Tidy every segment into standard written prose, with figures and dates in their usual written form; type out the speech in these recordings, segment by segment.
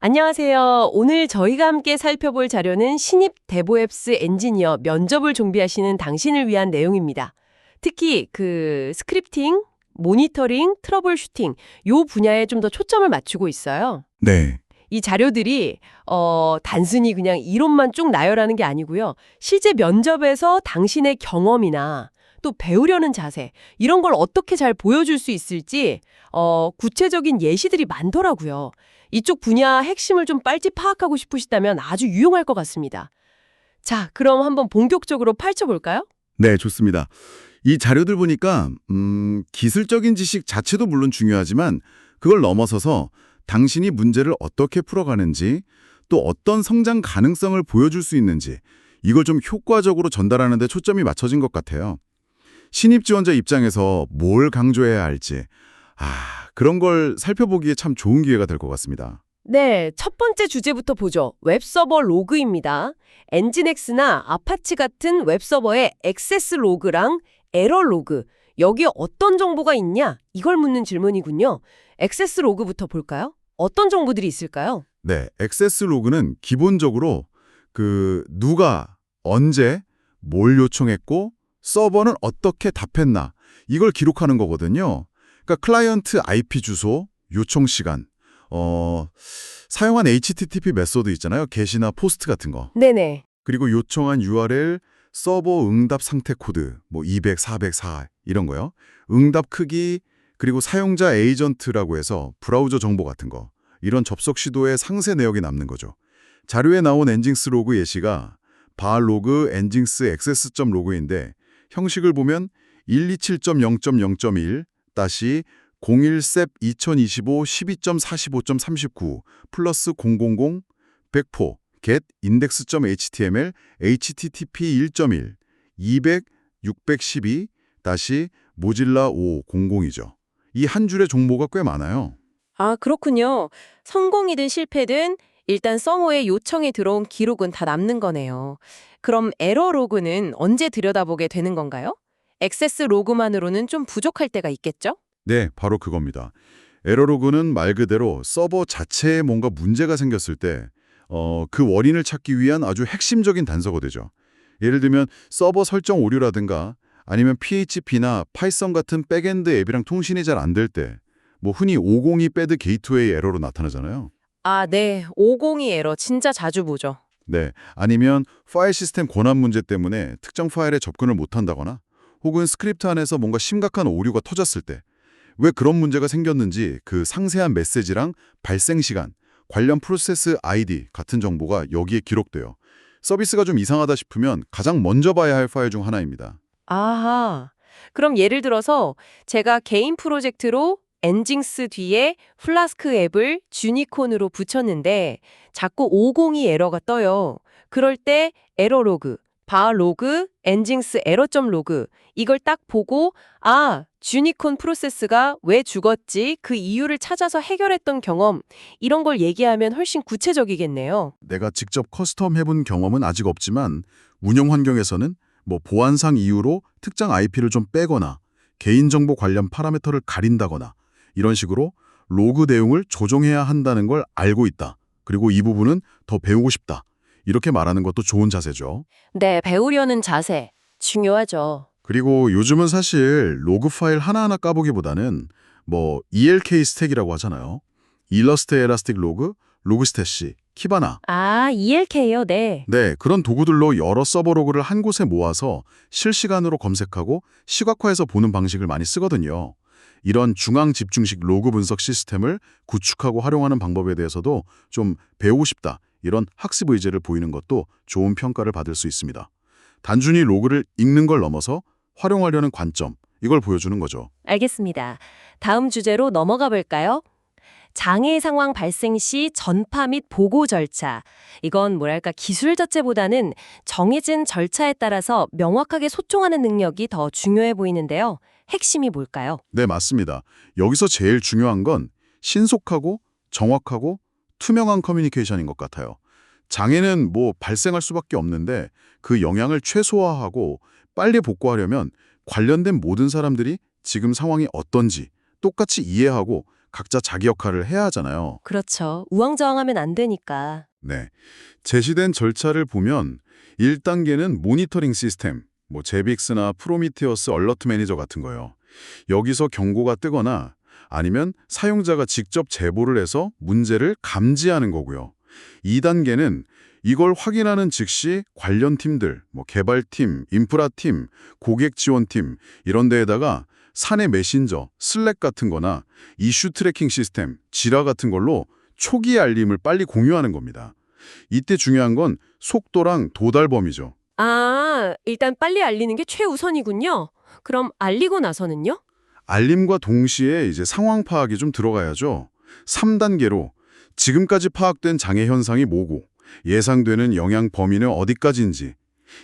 안녕하세요. 오늘 저희가 함께 살펴볼 자료는 신입 데보앱스 엔지니어 면접을 준비하시는 당신을 위한 내용입니다. 특히 스크립팅, 모니터링, 트러블 슈팅 요 분야에 좀 더 초점을 맞추고 있어요. 네, 이 자료들이 단순히 그냥 이론만 쭉 나열하는 게 아니고요. 실제 면접에서 당신의 경험이나 또 배우려는 자세 이런 걸 어떻게 잘 보여줄 수 있을지 구체적인 예시들이 많더라고요. 이쪽 분야 핵심을 좀 빨리 파악하고 싶으시다면 아주 유용할 것 같습니다. 자, 그럼 한번 본격적으로 파헤쳐볼까요? 네, 좋습니다. 이 자료들 보니까 기술적인 지식 자체도 물론 중요하지만 그걸 넘어서서 당신이 문제를 어떻게 풀어가는지 또 어떤 성장 가능성을 보여줄 수 있는지 이걸 좀 효과적으로 전달하는 데 초점이 맞춰진 것 같아요. 신입 지원자 입장에서 뭘 강조해야 할지 그런 걸 살펴보기에 참 좋은 기회가 될 것 같습니다. 네, 첫 번째 주제부터 보죠. 웹서버 로그입니다. 엔진엑스나 아파치 같은 웹서버의 액세스 로그랑 에러 로그, 여기에 어떤 정보가 있냐? 이걸 묻는 질문이군요. 액세스 로그부터 볼까요? 어떤 정보들이 있을까요? 네, 액세스 로그는 기본적으로 누가 언제 뭘 요청했고 서버는 어떻게 답했나 이걸 기록하는 거거든요. 그러니까 클라이언트 IP 주소, 요청 시간, 사용한 HTTP 메소드 있잖아요. 게시나 포스트 같은 거. 네네. 그리고 요청한 URL, 서버 응답 상태 코드, 200, 404 이런 거요. 응답 크기, 그리고 사용자 에이전트라고 해서 브라우저 정보 같은 거. 이런 접속 시도의 상세 내역이 남는 거죠. 자료에 나온 엔징스 로그 예시가 발 로그 엔징스 액세스.점 로그인데 형식을 보면 127.0.0.1 01셉 2025 12.45.39 플러스 000 100포 get index.html http 1.1 200 612 모질라 500이죠. 이 한 줄의 정보가 꽤 많아요. 아, 그렇군요. 성공이든 실패든 일단 서머에 요청이 들어온 기록은 다 남는 거네요. 그럼 에러 로그는 언제 들여다보게 되는 건가요? 액세스 로그만으로는 좀 부족할 때가 있겠죠? 네, 바로 그겁니다. 에러로그는 말 그대로 서버 자체에 뭔가 문제가 생겼을 때 그 원인을 찾기 위한 아주 핵심적인 단서가 되죠. 예를 들면 서버 설정 오류라든가 아니면 PHP나 파이썬 같은 백엔드 앱이랑 통신이 잘 안 될 때 흔히 502 배드 게이트웨이 에러로 나타나잖아요. 아, 네. 502 에러 진짜 자주 보죠. 네, 아니면 파일 시스템 권한 문제 때문에 특정 파일에 접근을 못한다거나 혹은 스크립트 안에서 뭔가 심각한 오류가 터졌을 때 왜 그런 문제가 생겼는지 그 상세한 메시지랑 발생 시간, 관련 프로세스 아이디 같은 정보가 여기에 기록돼요. 서비스가 좀 이상하다 싶으면 가장 먼저 봐야 할 파일 중 하나입니다. 아하. 그럼 예를 들어서 제가 개인 프로젝트로 엔징스 뒤에 플라스크 앱을 주니콘으로 붙였는데 자꾸 502 에러가 떠요. 그럴 때 에러 로그, 바 로그, 엔징스 에러.점 로그 이걸 딱 보고 주니콘 프로세스가 왜 죽었지 그 이유를 찾아서 해결했던 경험 이런 걸 얘기하면 훨씬 구체적이겠네요. 내가 직접 커스텀 해본 경험은 아직 없지만 운영 환경에서는 보안상 이유로 특정 IP를 좀 빼거나 개인정보 관련 파라미터를 가린다거나 이런 식으로 로그 내용을 조정해야 한다는 걸 알고 있다. 그리고 이 부분은 더 배우고 싶다. 이렇게 말하는 것도 좋은 자세죠. 네, 배우려는 자세 중요하죠. 그리고 요즘은 사실 로그 파일 하나하나 까보기보다는 ELK 스택이라고 하잖아요. 일러스트 엘라스틱 로그, 로그스태시, 키바나. 아, ELK요, 네. 네, 그런 도구들로 여러 서버 로그를 한 곳에 모아서 실시간으로 검색하고 시각화해서 보는 방식을 많이 쓰거든요. 이런 중앙 집중식 로그 분석 시스템을 구축하고 활용하는 방법에 대해서도 좀 배우고 싶다. 이런 학습 의지를 보이는 것도 좋은 평가를 받을 수 있습니다. 단순히 로그를 읽는 걸 넘어서 활용하려는 관점, 이걸 보여주는 거죠. 알겠습니다. 다음 주제로 넘어가 볼까요? 장애 상황 발생 시 전파 및 보고 절차. 이건 기술 자체보다는 정해진 절차에 따라서 명확하게 소통하는 능력이 더 중요해 보이는데요. 핵심이 뭘까요? 네, 맞습니다. 여기서 제일 중요한 건 신속하고 정확하고 투명한 커뮤니케이션인 것 같아요. 장애는 발생할 수밖에 없는데 그 영향을 최소화하고 빨리 복구하려면 관련된 모든 사람들이 지금 상황이 어떤지 똑같이 이해하고 각자 자기 역할을 해야 하잖아요. 그렇죠. 우왕좌왕하면 안 되니까. 네. 제시된 절차를 보면 1단계는 모니터링 시스템, 제빅스나 프로미테우스 얼러트 매니저 같은 거예요. 여기서 경고가 뜨거나 아니면 사용자가 직접 제보를 해서 문제를 감지하는 거고요. 2단계는 이걸 확인하는 즉시 관련 팀들, 개발팀, 인프라팀, 고객 지원팀 이런 데에다가 사내 메신저, 슬랙 같은 거나 이슈 트래킹 시스템, 지라 같은 걸로 초기 알림을 빨리 공유하는 겁니다. 이때 중요한 건 속도랑 도달 범위죠. 일단 빨리 알리는 게 최우선이군요. 그럼 알리고 나서는요? 알림과 동시에 이제 상황 파악이 좀 들어가야죠. 3단계로 지금까지 파악된 장애 현상이 뭐고 예상되는 영향 범위는 어디까지인지,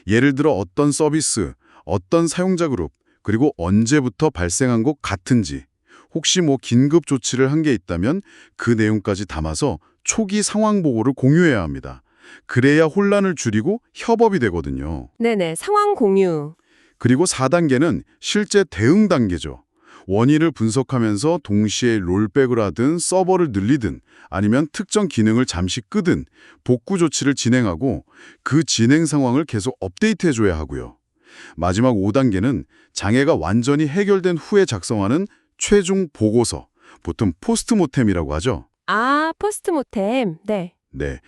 예를 들어 어떤 서비스, 어떤 사용자 그룹, 그리고 언제부터 발생한 것 같은지, 혹시 긴급 조치를 한 게 있다면 그 내용까지 담아서 초기 상황 보고를 공유해야 합니다. 그래야 혼란을 줄이고 협업이 되거든요. 네네, 상황 공유. 그리고 4단계는 실제 대응 단계죠. 원인을 분석하면서 동시에 롤백을 하든 서버를 늘리든 아니면 특정 기능을 잠시 끄든 복구 조치를 진행하고 그 진행 상황을 계속 업데이트해줘야 하고요. 마지막 5단계는 장애가 완전히 해결된 후에 작성하는 최종 보고서, 보통 포스트모템이라고 하죠. 포스트모템. 네. 네,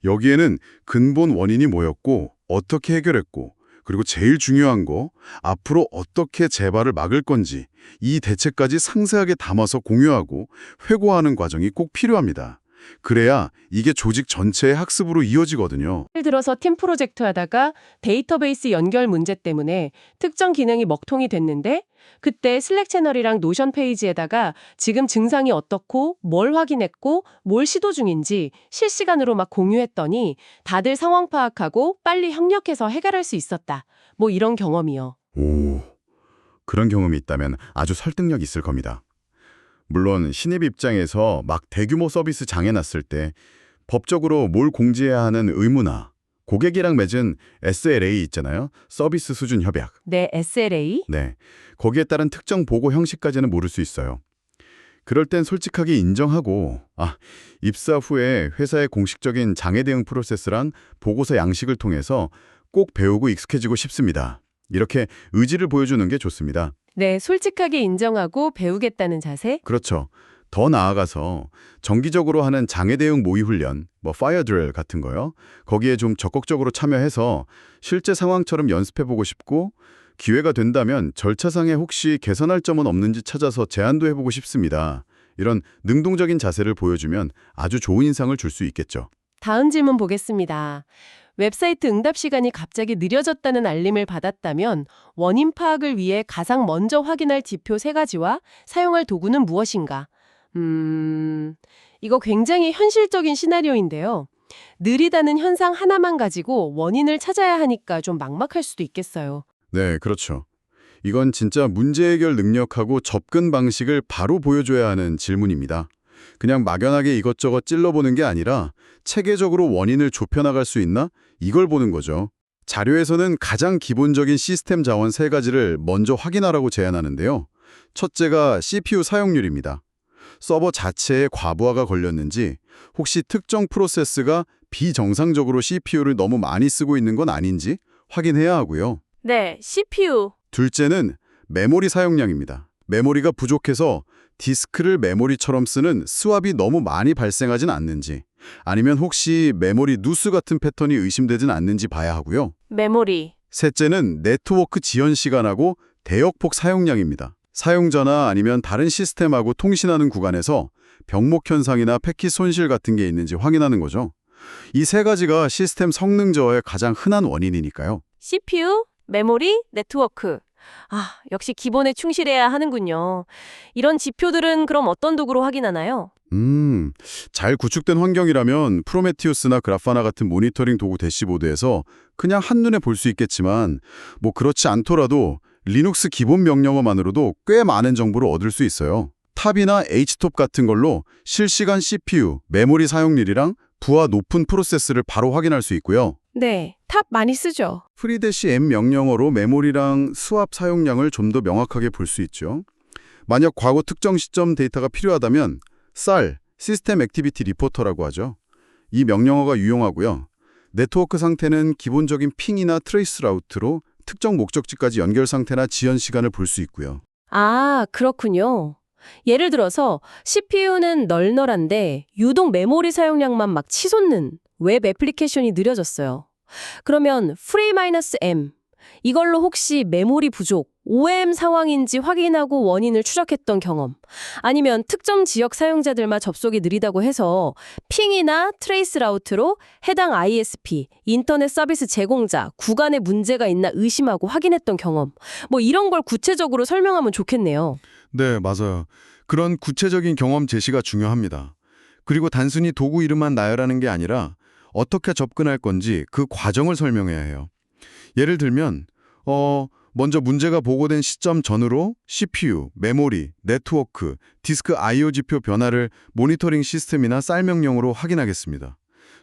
여기에는 근본 원인이 뭐였고 어떻게 해결했고 그리고 제일 중요한 거, 앞으로 어떻게 재발을 막을 건지 이 대책까지 상세하게 담아서 공유하고 회고하는 과정이 꼭 필요합니다. 그래야 이게 조직 전체의 학습으로 이어지거든요. 예를 들어서 팀 프로젝트 하다가 데이터베이스 연결 문제 때문에 특정 기능이 먹통이 됐는데 그때 슬랙 채널이랑 노션 페이지에다가 지금 증상이 어떻고 뭘 확인했고 뭘 시도 중인지 실시간으로 막 공유했더니 다들 상황 파악하고 빨리 협력해서 해결할 수 있었다. 이런 경험이요. 오, 그런 경험이 있다면 아주 설득력 있을 겁니다. 물론 신입 입장에서 막 대규모 서비스 장애 났을 때 법적으로 뭘 공지해야 하는 의무나 고객이랑 맺은 SLA 있잖아요. 서비스 수준 협약. 네, SLA. 네, 거기에 따른 특정 보고 형식까지는 모를 수 있어요. 그럴 땐 솔직하게 인정하고 입사 후에 회사의 공식적인 장애 대응 프로세스랑 보고서 양식을 통해서 꼭 배우고 익숙해지고 싶습니다. 이렇게 의지를 보여주는 게 좋습니다. 네, 솔직하게 인정하고 배우겠다는 자세. 그렇죠. 더 나아가서 정기적으로 하는 장애 대응 모의 훈련, 파이어 드릴 같은 거요. 거기에 좀 적극적으로 참여해서 실제 상황처럼 연습해보고 싶고 기회가 된다면 절차상에 혹시 개선할 점은 없는지 찾아서 제안도 해보고 싶습니다. 이런 능동적인 자세를 보여주면 아주 좋은 인상을 줄 수 있겠죠. 다음 질문 보겠습니다. 웹사이트 응답 시간이 갑자기 느려졌다는 알림을 받았다면 원인 파악을 위해 가장 먼저 확인할 지표 3가지와 사용할 도구는 무엇인가? 이거 굉장히 현실적인 시나리오인데요. 느리다는 현상 하나만 가지고 원인을 찾아야 하니까 좀 막막할 수도 있겠어요. 네, 그렇죠. 이건 진짜 문제 해결 능력하고 접근 방식을 바로 보여줘야 하는 질문입니다. 그냥 막연하게 이것저것 찔러보는 게 아니라 체계적으로 원인을 좁혀나갈 수 있나? 이걸 보는 거죠. 자료에서는 가장 기본적인 시스템 자원 3가지를 먼저 확인하라고 제안하는데요. 첫째가 CPU 사용률입니다. 서버 자체에 과부하가 걸렸는지, 혹시 특정 프로세스가 비정상적으로 CPU를 너무 많이 쓰고 있는 건 아닌지 확인해야 하고요. 네, CPU. 둘째는 메모리 사용량입니다. 메모리가 부족해서 디스크를 메모리처럼 쓰는 스왑이 너무 많이 발생하진 않는지, 아니면 혹시 메모리 누수 같은 패턴이 의심되진 않는지 봐야 하고요. 메모리. 셋째는 네트워크 지연 시간하고 대역폭 사용량입니다. 사용자나 아니면 다른 시스템하고 통신하는 구간에서 병목 현상이나 패킷 손실 같은 게 있는지 확인하는 거죠. 이 3가지가 시스템 성능 저하의 가장 흔한 원인이니까요. CPU, 메모리, 네트워크. 역시 기본에 충실해야 하는군요. 이런 지표들은 그럼 어떤 도구로 확인하나요? 잘 구축된 환경이라면 프로메티우스나 그라파나 같은 모니터링 도구 대시보드에서 그냥 한눈에 볼 수 있겠지만 그렇지 않더라도 리눅스 기본 명령어만으로도 꽤 많은 정보를 얻을 수 있어요. 탑이나 H톱 같은 걸로 실시간 CPU, 메모리 사용률이랑 부하 높은 프로세스를 바로 확인할 수 있고요. 네, 탑 많이 쓰죠. FreeM 명령어로 메모리랑 스왑 사용량을 좀 더 명확하게 볼 수 있죠. 만약 과거 특정 시점 데이터가 필요하다면 SAR, 시스템 액티비티 리포터라고 하죠. 이 명령어가 유용하고요. 네트워크 상태는 기본적인 핑이나 트레이스 라우트로 특정 목적지까지 연결 상태나 지연 시간을 볼 수 있고요. 아, 그렇군요. 예를 들어서 CPU는 널널한데 유동 메모리 사용량만 막 치솟는 웹 애플리케이션이 느려졌어요. 그러면 free-m 이걸로 혹시 메모리 부족, OM 상황인지 확인하고 원인을 추적했던 경험, 아니면 특정 지역 사용자들만 접속이 느리다고 해서 핑이나 트레이스 라우트로 해당 ISP, 인터넷 서비스 제공자, 구간에 문제가 있나 의심하고 확인했던 경험, 뭐 이런 걸 구체적으로 설명하면 좋겠네요. 네, 맞아요. 그런 구체적인 경험 제시가 중요합니다. 그리고 단순히 도구 이름만 나열하는 게 아니라 어떻게 접근할 건지 그 과정을 설명해야 해요. 예를 들면 먼저 문제가 보고된 시점 전후로 CPU, 메모리, 네트워크, 디스크 I/O 지표 변화를 모니터링 시스템이나 쌀 명령으로 확인하겠습니다.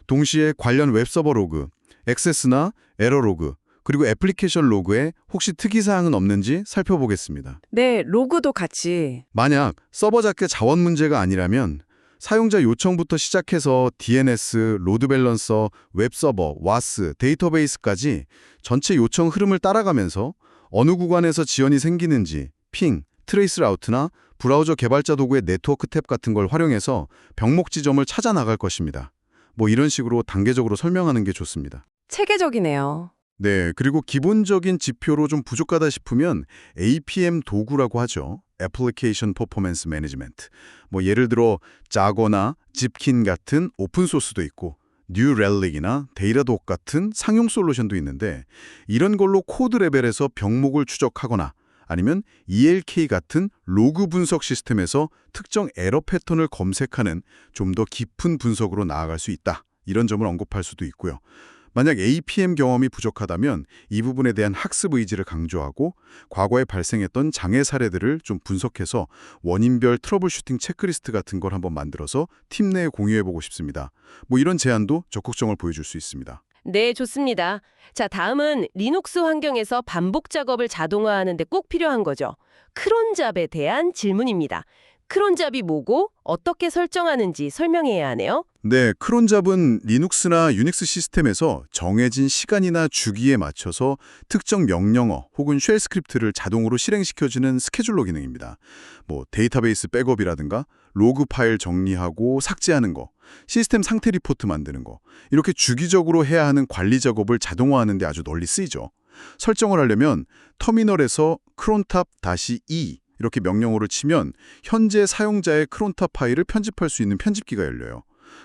동시에 관련 웹서버 로그, 액세스나 에러 로그, 그리고 애플리케이션 로그에 혹시 특이사항은 없는지 살펴보겠습니다. 네, 로그도 같이. 만약 서버 자체 자원 문제가 아니라면 사용자 요청부터 시작해서 DNS, 로드 밸런서, 웹서버, 와스, 데이터베이스까지 전체 요청 흐름을 따라가면서 어느 구간에서 지연이 생기는지 핑, 트레이스 라우트나 브라우저 개발자 도구의 네트워크 탭 같은 걸 활용해서 병목 지점을 찾아 나갈 것입니다. 뭐 이런 식으로 단계적으로 설명하는 게 좋습니다. 체계적이네요. 네, 그리고 기본적인 지표로 좀 부족하다 싶으면 APM 도구라고 하죠. Application Performance Management. 뭐 예를 들어 자거나 집킨 같은 오픈소스도 있고 뉴 렐릭이나 데이터독 같은 상용 솔루션도 있는데 이런 걸로 코드 레벨에서 병목을 추적하거나 아니면 ELK 같은 로그 분석 시스템에서 특정 에러 패턴을 검색하는 좀 더 깊은 분석으로 나아갈 수 있다. 이런 점을 언급할 수도 있고요. 만약 APM 경험이 부족하다면 이 부분에 대한 학습 의지를 강조하고 과거에 발생했던 장애 사례들을 좀 분석해서 원인별 트러블 슈팅 체크리스트 같은 걸 한번 만들어서 팀 내에 공유해보고 싶습니다. 뭐 이런 제안도 적극성을 보여줄 수 있습니다. 네, 좋습니다. 자, 다음은 리눅스 환경에서 반복 작업을 자동화하는 데 꼭 필요한 거죠. 크론잡에 대한 질문입니다. 크론잡이 뭐고 어떻게 설정하는지 설명해야 하네요. 네, 크론잡은 리눅스나 유닉스 시스템에서 정해진 시간이나 주기에 맞춰서 특정 명령어 혹은 쉘 스크립트를 자동으로 실행시켜주는 스케줄러 기능입니다. 뭐 데이터베이스 백업이라든가 로그 파일 정리하고 삭제하는 거, 시스템 상태 리포트 만드는 거, 이렇게 주기적으로 해야 하는 관리 작업을 자동화하는 데 아주 널리 쓰이죠. 설정을 하려면 터미널에서 crontab-e 이렇게 명령어를 치면 현재 사용자의 크론탑 파일을 편집할 수 있는 편집기가 열려요.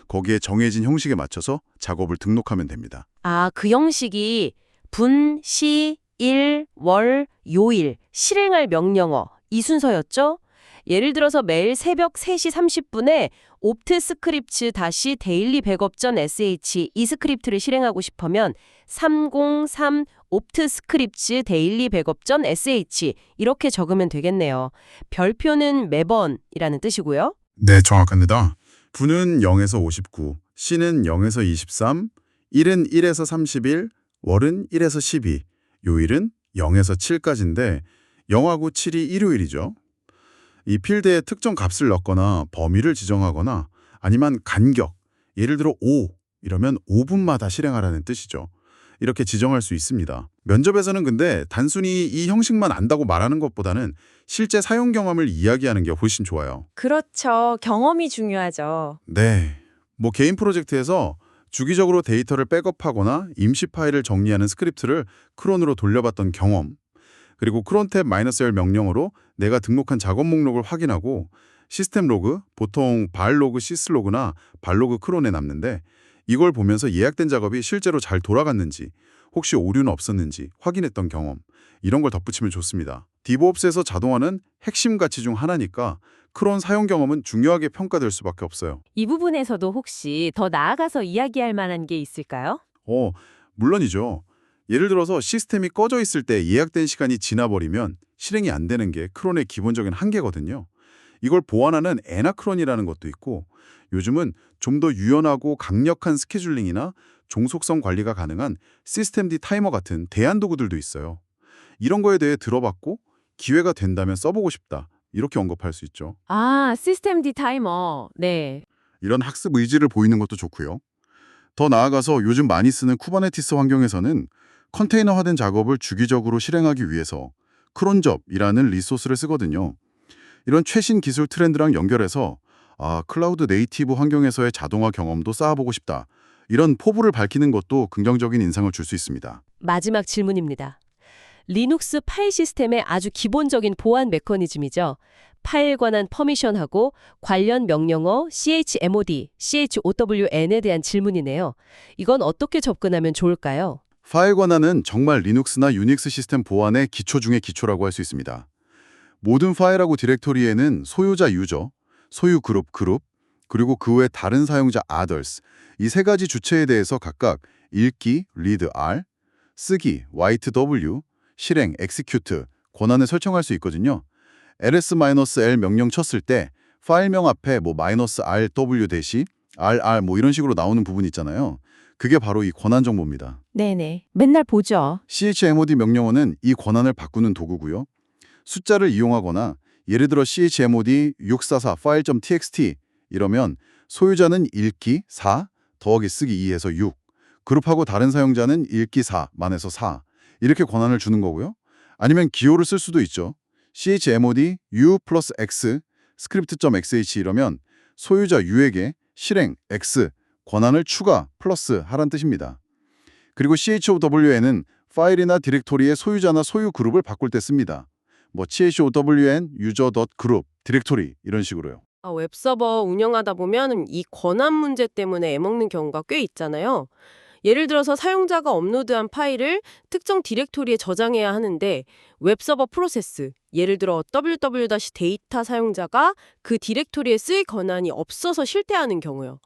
거기에 정해진 형식에 맞춰서 작업을 등록하면 됩니다. 아, 그 형식이 분, 시, 일, 월, 요일, 실행할 명령어 이 순서였죠? 예를 들어서 매일 새벽 3시 30분에 옵트 스크립츠 다시 데일리 백업 전 sh 이 스크립트를 실행하고 싶으면 303 옵트 스크립츠 데일리 백업 전 sh 이렇게 적으면 되겠네요. 별표는 매번이라는 뜻이고요. 네, 정확합니다. 분은 0에서 59, 시는 0에서 23, 일은 1에서 31, 월은 1에서 12, 요일은 0에서 7까지인데 0하고 7이 일요일이죠. 이 필드에 특정 값을 넣거나 범위를 지정하거나 아니면 간격, 예를 들어 5 이러면 5분마다 실행하라는 뜻이죠. 이렇게 지정할 수 있습니다. 면접에서는 근데 단순히 이 형식만 안다고 말하는 것보다는 실제 사용 경험을 이야기하는 게 훨씬 좋아요. 그렇죠. 경험이 중요하죠. 네. 뭐 개인 프로젝트에서 주기적으로 데이터를 백업하거나 임시 파일을 정리하는 스크립트를 크론으로 돌려봤던 경험, 그리고 crontab-l 명령어로 내가 등록한 작업 목록을 확인하고 시스템 로그, 보통 발 로그 시스로그나 발 로그 크론에 남는데 이걸 보면서 예약된 작업이 실제로 잘 돌아갔는지 혹시 오류는 없었는지 확인했던 경험, 이런 걸 덧붙이면 좋습니다. 디브옵스에서 자동화는 핵심 가치 중 하나니까 크론 사용 경험은 중요하게 평가될 수밖에 없어요. 이 부분에서도 혹시 더 나아가서 이야기할 만한 게 있을까요? 물론이죠. 예를 들어서 시스템이 꺼져 있을 때 예약된 시간이 지나버리면 실행이 안 되는 게 크론의 기본적인 한계거든요. 이걸 보완하는 에나크론이라는 것도 있고 요즘은 좀 더 유연하고 강력한 스케줄링이나 종속성 관리가 가능한 시스템D 타이머 같은 대안 도구들도 있어요. 이런 거에 대해 들어봤고 기회가 된다면 써보고 싶다. 이렇게 언급할 수 있죠. 아, 시스템 디타이머. 네. 이런 학습 의지를 보이는 것도 좋고요. 더 나아가서 요즘 많이 쓰는 쿠버네티스 환경에서는 컨테이너화된 작업을 주기적으로 실행하기 위해서 크론접이라는 리소스를 쓰거든요. 이런 최신 기술 트렌드랑 연결해서 클라우드 네이티브 환경에서의 자동화 경험도 쌓아보고 싶다. 이런 포부를 밝히는 것도 긍정적인 인상을 줄 수 있습니다. 마지막 질문입니다. 리눅스 파일 시스템의 아주 기본적인 보안 메커니즘이죠. 파일 관한 퍼미션하고 관련 명령어 chmod, chown에 대한 질문이네요. 이건 어떻게 접근하면 좋을까요? 파일 관한은 정말 리눅스나 유닉스 시스템 보안의 기초 중의 기초라고 할 수 있습니다. 모든 파일하고 디렉토리에는 소유자 유저, 소유 그룹, 그리고 그 외 다른 사용자 others, 이 세 가지 주체에 대해서 각각 읽기, read R, 쓰기, write W, 실행, execute, 권한을 설정할 수 있거든요. ls-l 명령 쳤을 때 파일명 앞에 -rw 대시 rr 이런 식으로 나오는 부분 있잖아요. 그게 바로 이 권한 정보입니다. 네네. 맨날 보죠. chmod 명령어는 이 권한을 바꾸는 도구고요. 숫자를 이용하거나 예를 들어 chmod 644 file.txt 이러면 소유자는 읽기 4 더하기 쓰기 2에서 6, 그룹하고 다른 사용자는 읽기 4만에서 4 이렇게 권한을 주는 거고요. 아니면 기호를 쓸 수도 있죠. chmod u 플러스 x script.sh 이러면 소유자 u에게 실행 x 권한을 추가 플러스 하란 뜻입니다. 그리고 chown은 파일이나 디렉토리의 소유자나 소유 그룹을 바꿀 때 씁니다. chown user.group 디렉토리 이런 식으로요. 웹서버 운영하다 보면 이 권한 문제 때문에 애먹는 경우가 꽤 있잖아요. 예를 들어서 사용자가 업로드한 파일을 특정 디렉토리에 저장해야 하는데 웹서버 프로세스, 예를 들어 www-data 사용자가 그 디렉토리에 쓸 권한이 없어서 실패하는 경우요.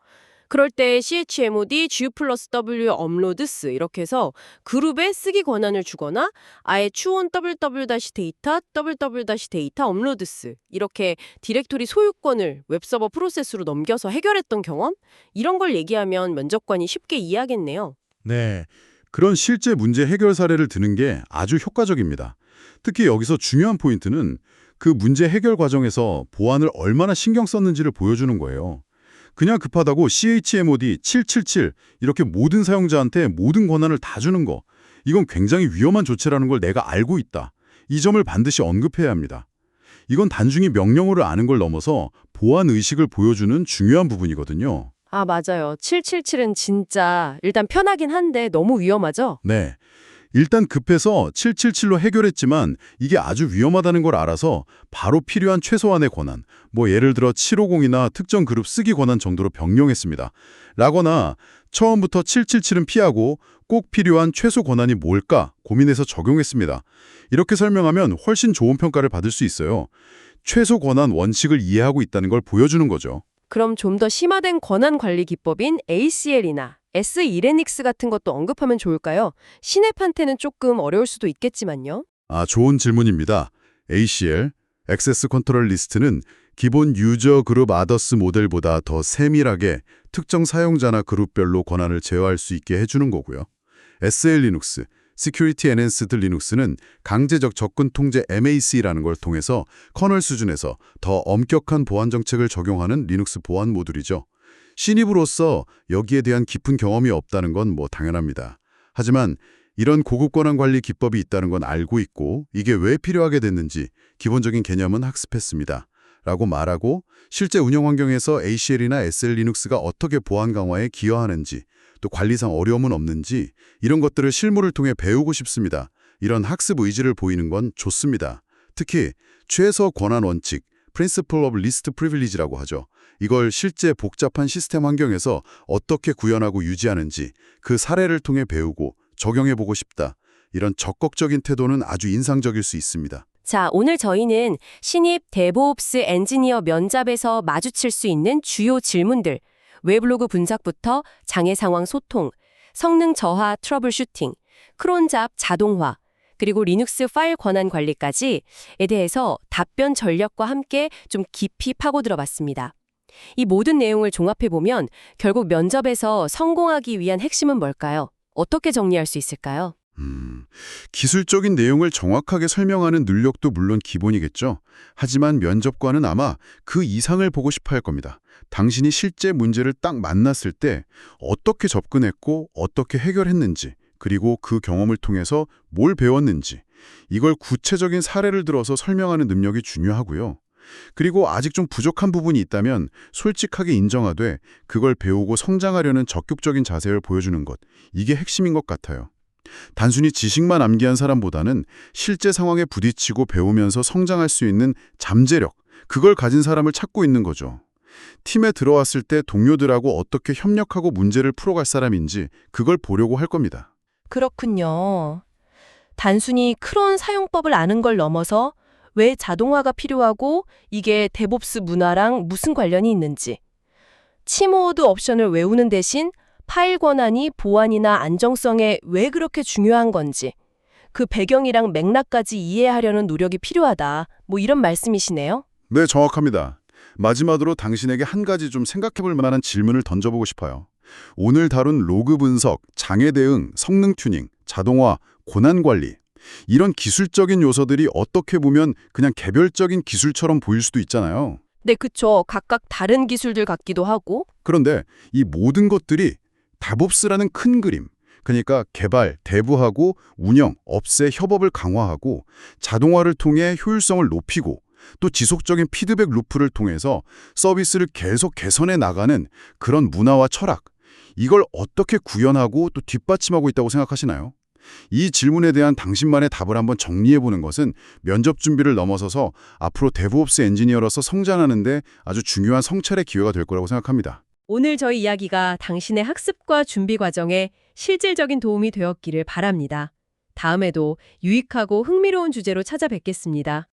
그럴 때 chmod g+w 업로드스 이렇게 해서 그룹에 쓰기 권한을 주거나 아예 추온 www-data www-data 업로드스 이렇게 디렉토리 소유권을 웹서버 프로세스로 넘겨서 해결했던 경험? 이런 걸 얘기하면 면접관이 쉽게 이해하겠네요. 네, 그런 실제 문제 해결 사례를 드는 게 아주 효과적입니다. 특히 여기서 중요한 포인트는 그 문제 해결 과정에서 보안을 얼마나 신경 썼는지를 보여주는 거예요. 그냥 급하다고 chmod 777 이렇게 모든 사용자한테 모든 권한을 다 주는 거, 이건 굉장히 위험한 조치라는 걸 내가 알고 있다. 이 점을 반드시 언급해야 합니다. 이건 단순히 명령어를 아는 걸 넘어서 보안 의식을 보여주는 중요한 부분이거든요. 아, 맞아요. 777은 진짜 일단 편하긴 한데 너무 위험하죠? 네. 일단 급해서 777로 해결했지만 이게 아주 위험하다는 걸 알아서 바로 필요한 최소한의 권한, 예를 들어 750이나 특정 그룹 쓰기 권한 정도로 변경했습니다. 라거나 처음부터 777은 피하고 꼭 필요한 최소 권한이 뭘까 고민해서 적용했습니다. 이렇게 설명하면 훨씬 좋은 평가를 받을 수 있어요. 최소 권한 원칙을 이해하고 있다는 걸 보여주는 거죠. 그럼 좀 더 심화된 권한 관리 기법인 ACL이나 S-이레닉스 같은 것도 언급하면 좋을까요? 신입한테는 조금 어려울 수도 있겠지만요. 좋은 질문입니다. ACL, 액세스 컨트롤 리스트는 기본 유저 그룹 아더스 모델보다 더 세밀하게 특정 사용자나 그룹별로 권한을 제어할 수 있게 해주는 거고요. SL 리눅스, Security Enhanced Linux는 강제적 접근 통제 MAC라는 걸 통해서 커널 수준에서 더 엄격한 보안 정책을 적용하는 리눅스 보안 모듈이죠. 신입으로서 여기에 대한 깊은 경험이 없다는 건 당연합니다. 하지만 이런 고급 권한 관리 기법이 있다는 건 알고 있고 이게 왜 필요하게 됐는지 기본적인 개념은 학습했습니다. 라고 말하고 실제 운영 환경에서 ACL이나 SL 리눅스가 어떻게 보안 강화에 기여하는지 또 관리상 어려움은 없는지 이런 것들을 실무를 통해 배우고 싶습니다. 이런 학습 의지를 보이는 건 좋습니다. 특히 최소 권한 원칙, Principle of Least Privilege라고 하죠. 이걸 실제 복잡한 시스템 환경에서 어떻게 구현하고 유지하는지 그 사례를 통해 배우고 적용해보고 싶다. 이런 적극적인 태도는 아주 인상적일 수 있습니다. 자, 오늘 저희는 신입 데브옵스 엔지니어 면접에서 마주칠 수 있는 주요 질문들, 웹로그 분석부터 장애 상황 소통, 성능 저하 트러블 슈팅, 크론잡 자동화, 그리고 리눅스 파일 권한 관리까지에 대해서 답변 전략과 함께 좀 깊이 파고 들어봤습니다. 이 모든 내용을 종합해보면 결국 면접에서 성공하기 위한 핵심은 뭘까요? 어떻게 정리할 수 있을까요? 기술적인 내용을 정확하게 설명하는 능력도 물론 기본이겠죠. 하지만 면접관은 아마 그 이상을 보고 싶어 할 겁니다. 당신이 실제 문제를 딱 만났을 때 어떻게 접근했고 어떻게 해결했는지, 그리고 그 경험을 통해서 뭘 배웠는지, 이걸 구체적인 사례를 들어서 설명하는 능력이 중요하고요. 그리고 아직 좀 부족한 부분이 있다면 솔직하게 인정하되 그걸 배우고 성장하려는 적극적인 자세를 보여주는 것, 이게 핵심인 것 같아요. 단순히 지식만 암기한 사람보다는 실제 상황에 부딪히고 배우면서 성장할 수 있는 잠재력, 그걸 가진 사람을 찾고 있는 거죠. 팀에 들어왔을 때 동료들하고 어떻게 협력하고 문제를 풀어갈 사람인지 그걸 보려고 할 겁니다. 그렇군요. 단순히 크론 사용법을 아는 걸 넘어서 왜 자동화가 필요하고 이게 데브옵스 문화랑 무슨 관련이 있는지, 치모드 옵션을 외우는 대신 파일 권한이 보안이나 안정성에 왜 그렇게 중요한 건지, 그 배경이랑 맥락까지 이해하려는 노력이 필요하다. 뭐 이런 말씀이시네요. 네, 정확합니다. 마지막으로 당신에게 한 가지 좀 생각해볼 만한 질문을 던져보고 싶어요. 오늘 다룬 로그 분석, 장애 대응, 성능 튜닝, 자동화, 고난 관리, 이런 기술적인 요소들이 어떻게 보면 그냥 개별적인 기술처럼 보일 수도 있잖아요. 네, 그쵸. 각각 다른 기술들 같기도 하고. 그런데 이 모든 것들이 DevOps라는 큰 그림, 그러니까 개발, 대부하고 운영, 업체 협업을 강화하고 자동화를 통해 효율성을 높이고 또 지속적인 피드백 루프를 통해서 서비스를 계속 개선해 나가는 그런 문화와 철학, 이걸 어떻게 구현하고 또 뒷받침하고 있다고 생각하시나요? 이 질문에 대한 당신만의 답을 한번 정리해보는 것은 면접 준비를 넘어서서 앞으로 데브옵스 엔지니어로서 성장하는 데 아주 중요한 성찰의 기회가 될 거라고 생각합니다. 오늘 저희 이야기가 당신의 학습과 준비 과정에 실질적인 도움이 되었기를 바랍니다. 다음에도 유익하고 흥미로운 주제로 찾아뵙겠습니다.